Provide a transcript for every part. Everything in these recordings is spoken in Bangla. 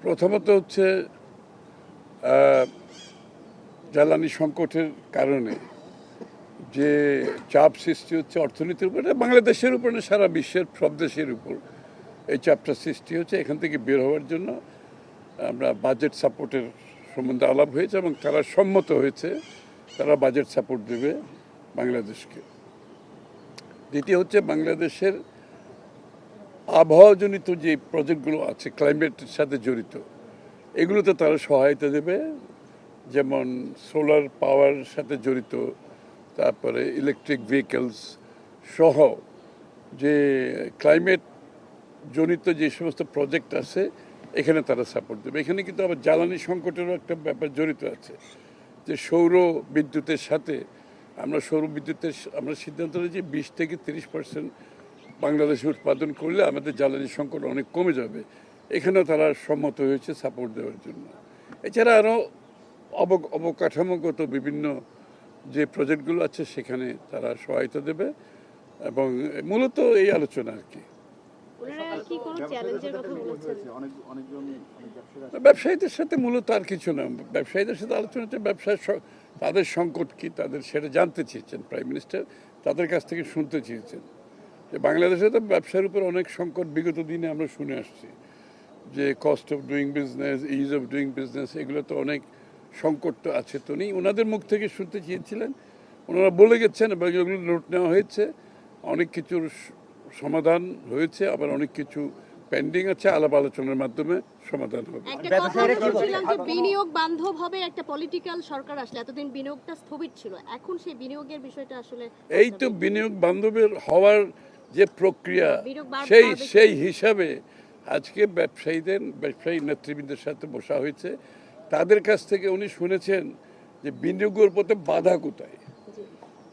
প্রথমত হচ্ছে জ্বালানি সংকটের কারণে যে চাপ সৃষ্টি হচ্ছে অর্থনীতির উপরে, বাংলাদেশের উপর না, সারা বিশ্বের সব দেশের উপর এই চাপটা সৃষ্টি হচ্ছে। এখান থেকে বের হওয়ার জন্য আমরা বাজেট সাপোর্টের সম্বন্ধে আলাপ হয়েছে এবং তারা সম্মত হয়েছে, তারা বাজেট সাপোর্ট দেবে বাংলাদেশকে। দ্বিতীয় হচ্ছে বাংলাদেশের আবহাওয়াজনিত যে প্রজেক্টগুলো আছে ক্লাইমেটের সাথে জড়িত, এগুলোতে তারা সহায়তা দেবে, যেমন সোলার পাওয়ার সাথে জড়িত, তারপরে ইলেকট্রিক ভেহিকেলস সহ যে ক্লাইমেট জনিত যে সমস্ত প্রজেক্ট আছে এখানে তারা সাপোর্ট দেবে। এখানে কিন্তু আবার জ্বালানি সংকটেরও একটা ব্যাপার জড়িত আছে, যে সৌর বিদ্যুতের সাথে আমরা সিদ্ধান্ত নিয়েছি 20 থেকে 30% বাংলাদেশে উৎপাদন করলে আমাদের জ্বালানি সংকট অনেক কমে যাবে। এখানেও তারা সম্মত হয়েছে সাপোর্ট দেওয়ার জন্য। এছাড়া আরও অবকাঠামোগত বিভিন্ন যে প্রজেক্টগুলো আছে সেখানে তারা সহায়তা দেবে এবং মূলত এই আলোচনা আর কি। ব্যবসায়ীদের সাথে মূলত আর কিছু না, ব্যবসায়ীদের সাথে আলোচনা হচ্ছে তাদের সংকট কি তাদের সেটা জানতে চেয়েছেন প্রাইম মিনিস্টার, তাদের কাছ থেকে শুনতে চেয়েছেন যে বাংলাদেশে তো ব্যবসার উপর অনেক সংকট বিগত দিনে আমরা শুনে আসছি, যে cost of doing business, is of doing business, এগুলো তো অনেক সংকট তো আছে। তো নেই, ওনাদের মুখ থেকে শুনতে চেয়েছিলেন, ওনারা বলে গেছেন এবং এগুলো নোট নেওয়া হয়েছে। অনেক কিছুর সমাধান হয়েছে, আবার অনেক কিছু পেন্ডিং আছে, আলাপ আলোচনার মাধ্যমে সমাধান হবে। বিনিয়োগ বান্ধব হবে একটা পলিটিক্যাল সরকার আসলে, এতদিন বিনিয়োগটা স্থবির ছিল, এখন সেই বিনিয়োগের বিষয়টা আসলে এই তো বিনিয়োগ বান্ধবের হওয়ার যে প্রক্রিয়া, সেই হিসাবে আজকে ব্যবসায়ী নেতৃবৃন্দের সাথে বসা হয়েছে। তাদের কাছ থেকে উনি শুনেছেন যে বিনিয়োগের পথে বাধা কোথায়,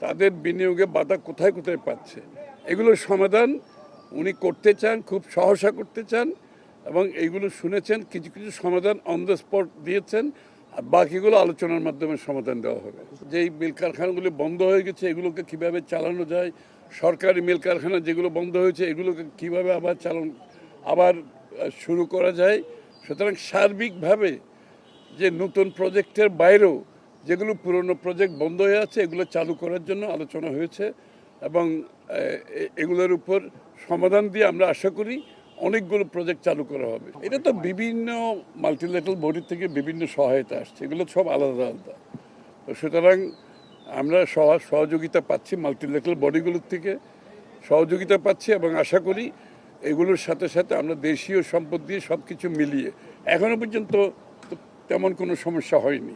তাদের বিনিয়োগে বাধা কোথায় কোথায় পাচ্ছে, এগুলোর সমাধান উনি করতে চান, খুব সহসা করতে চান এবং এইগুলো শুনেছেন। কিছু কিছু সমাধান অন দ্য স্পট দিয়েছেন, আর বাকিগুলো আলোচনার মাধ্যমে সমাধান দেওয়া হবে। যেই মিল কারখানাগুলি বন্ধ হয়ে গেছে এগুলোকে কিভাবে চালানো যায়, সরকারি মিল কারখানা যেগুলো বন্ধ হয়েছে এগুলোকে কিভাবে আবার শুরু করা যায়। সুতরাং সার্বিকভাবে যে নতুন প্রজেক্টের বাইরেও যেগুলো পুরনো প্রজেক্ট বন্ধ হয়ে আছে এগুলো চালু করার জন্য আলোচনা হয়েছে এবং এগুলোর উপর সমাধান দিয়ে আমরা আশা করি অনেকগুলো প্রজেক্ট চালু করা হবে। এটা তো বিভিন্ন মাল্টিল্যাটারাল বডি থেকে বিভিন্ন সহায়তা আসছে, এগুলো সব আলাদা আলাদা। তো সুতরাং আমরা সহযোগিতা পাচ্ছি মাল্টিল্যাটারাল বডিগুলোর থেকে, সহযোগিতা পাচ্ছি এবং আশা করি এগুলোর সাথে সাথে আমরা দেশীয় সম্পদ দিয়ে সব কিছু মিলিয়ে এখনো পর্যন্ত তেমন কোনো সমস্যা হয়নি।